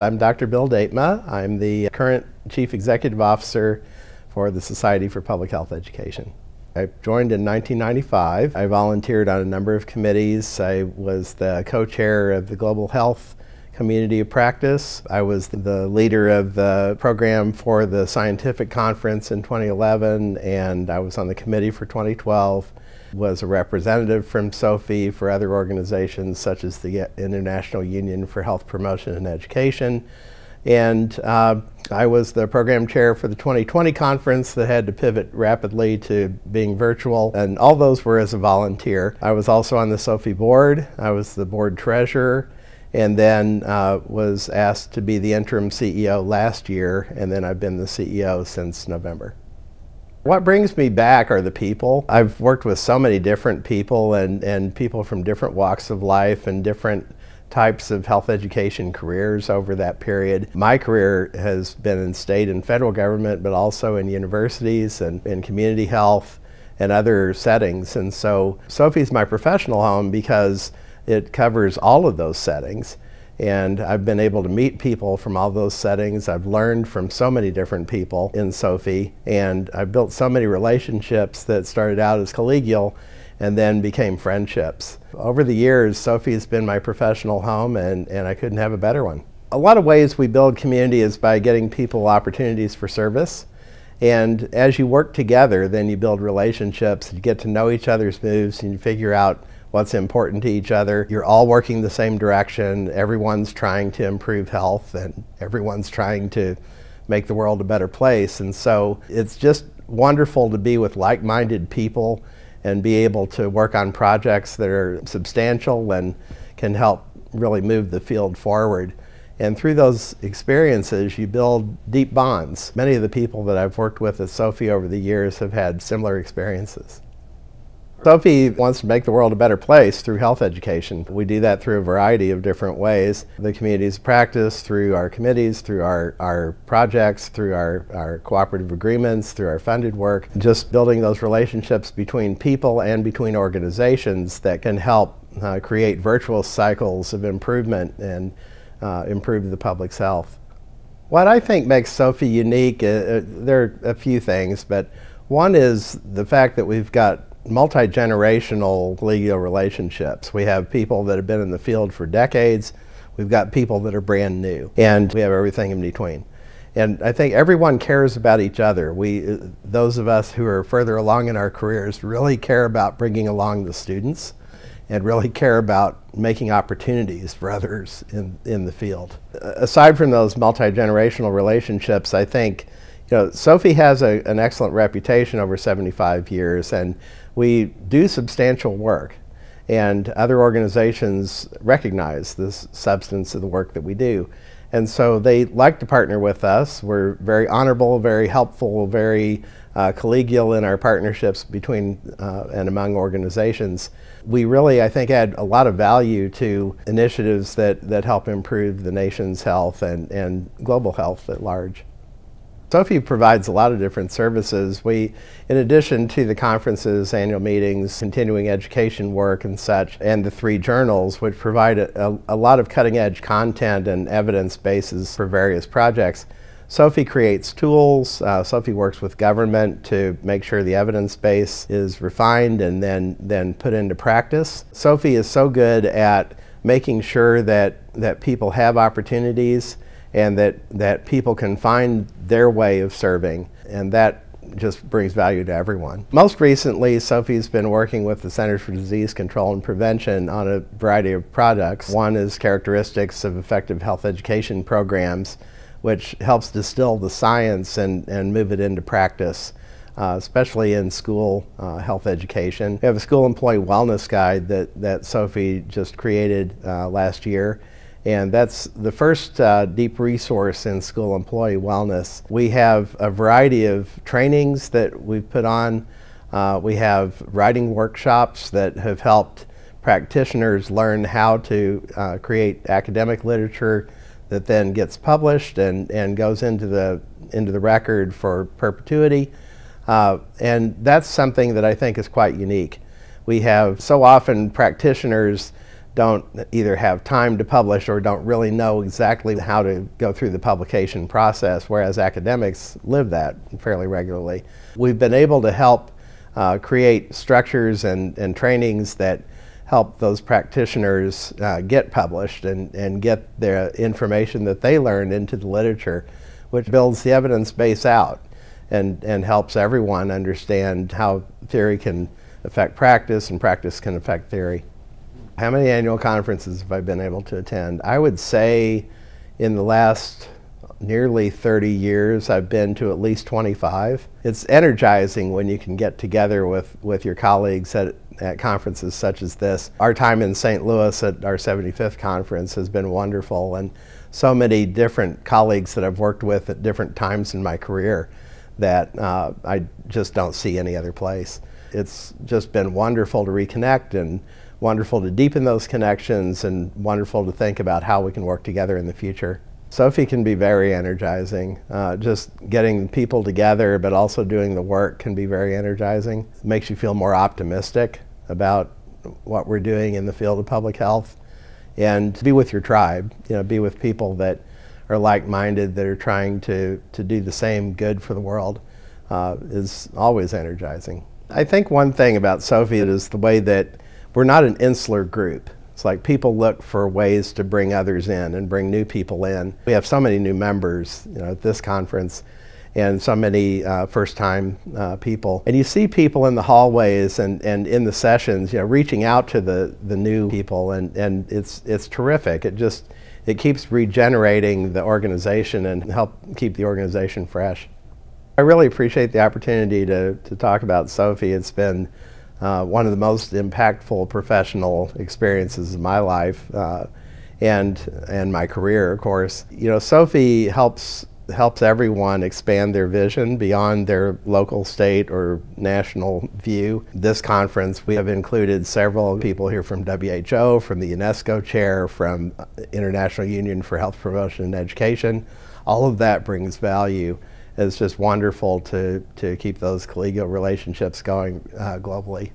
I'm Dr. Bill Datema. I'm the current Chief Executive Officer for the Society for Public Health Education. I joined in 1995. I volunteered on a number of committees. I was the co-chair of the Global Health Community of Practice. I was the leader of the program for the scientific conference in 2011, and I was on the committee for 2012. Was a representative from SOPHE for other organizations such as the International Union for Health Promotion and Education. And I was the program chair for the 2020 conference that had to pivot rapidly to being virtual, and all those were as a volunteer. I was also on the SOPHE board. I was the board treasurer, and then was asked to be the interim CEO last year, and then I've been the CEO since November. What brings me back are the people. I've worked with so many different people and people from different walks of life and different types of health education careers over that period. My career has been in state and federal government, but also in universities and in community health and other settings. And so SOPHE is my professional home because it covers all of those settings. And I've been able to meet people from all those settings. I've learned from so many different people in SOPHE, and I've built so many relationships that started out as collegial and then became friendships. Over the years, SOPHE has been my professional home, and I couldn't have a better one. A lot of ways we build community is by getting people opportunities for service. And as you work together, then you build relationships, you get to know each other's moves, and you figure out what's important to each other. You're all working the same direction. Everyone's trying to improve health, and everyone's trying to make the world a better place. And so it's just wonderful to be with like-minded people and be able to work on projects that are substantial and can help really move the field forward. And through those experiences, you build deep bonds. Many of the people that I've worked with at SOPHE over the years have had similar experiences. SOPHE wants to make the world a better place through health education. We do that through a variety of different ways. The communities of practice, through our committees, through our projects, through our cooperative agreements, through our funded work. Just building those relationships between people and between organizations that can help create virtuous cycles of improvement and improve the public's health. What I think makes SOPHE unique, there are a few things, but one is the fact that we've got multi-generational collegial relationships. We have people that have been in the field for decades. We've got people that are brand new, and we have everything in between. And I think everyone cares about each other. Those of us who are further along in our careers really care about bringing along the students and really care about making opportunities for others in the field. Aside from those multi-generational relationships, I think SOPHE has an excellent reputation over 75 years, and we do substantial work, and other organizations recognize this substance of the work that we do. And so they like to partner with us. We're very honorable, very helpful, very collegial in our partnerships between and among organizations. We really, I think, add a lot of value to initiatives that help improve the nation's health and global health at large. SOPHE provides a lot of different services. We, in addition to the conferences, annual meetings, continuing education work and such, and the 3 journals, which provide a lot of cutting-edge content and evidence bases for various projects, SOPHE creates tools. SOPHE works with government to make sure the evidence base is refined and then put into practice. SOPHE is so good at making sure that people have opportunities and that people can find their way of serving, and that just brings value to everyone. Most recently, SOPHE's been working with the Centers for Disease Control and Prevention on a variety of products. One is characteristics of effective health education programs, which helps distill the science and move it into practice, especially in school health education. We have a school employee wellness guide that SOPHE just created last year. And that's the first deep resource in school employee wellness. We have a variety of trainings that we've put on. We have writing workshops that have helped practitioners learn how to create academic literature that then gets published and goes into the record for perpetuity. And that's something that I think is quite unique. We have so often practitioners don't either have time to publish or don't really know exactly how to go through the publication process, whereas academics live that fairly regularly. We've been able to help create structures and trainings that help those practitioners get published and get their information that they learn into the literature, which builds the evidence base out and helps everyone understand how theory can affect practice and practice can affect theory. How many annual conferences have I been able to attend? I would say in the last nearly 30 years I've been to at least 25. It's energizing when you can get together with your colleagues at conferences such as this. Our time in St. Louis at our 75th conference has been wonderful, and so many different colleagues that I've worked with at different times in my career that I just don't see any other place. It's just been wonderful to reconnect and wonderful to deepen those connections and wonderful to think about how we can work together in the future. SOFI can be very energizing. Just getting people together but also doing the work can be very energizing. It makes you feel more optimistic about what we're doing in the field of public health. And be with your tribe, be with people that are like-minded, that are trying to do the same good for the world is always energizing. I think one thing about SOFI is the way that we're not an insular group. It's like people look for ways to bring others in and bring new people in. We have so many new members at this conference and so many first-time people. And you see people in the hallways and in the sessions reaching out to the new people, and it's terrific. It keeps regenerating the organization and help keep the organization fresh. I really appreciate the opportunity to talk about SOFI. It's been one of the most impactful professional experiences of my life and my career, of course. SOFI helps everyone expand their vision beyond their local, state, or national view. This conference, we have included several people here from WHO, from the UNESCO chair, from International Union for Health Promotion and Education. All of that brings value. It's just wonderful to keep those collegial relationships going globally.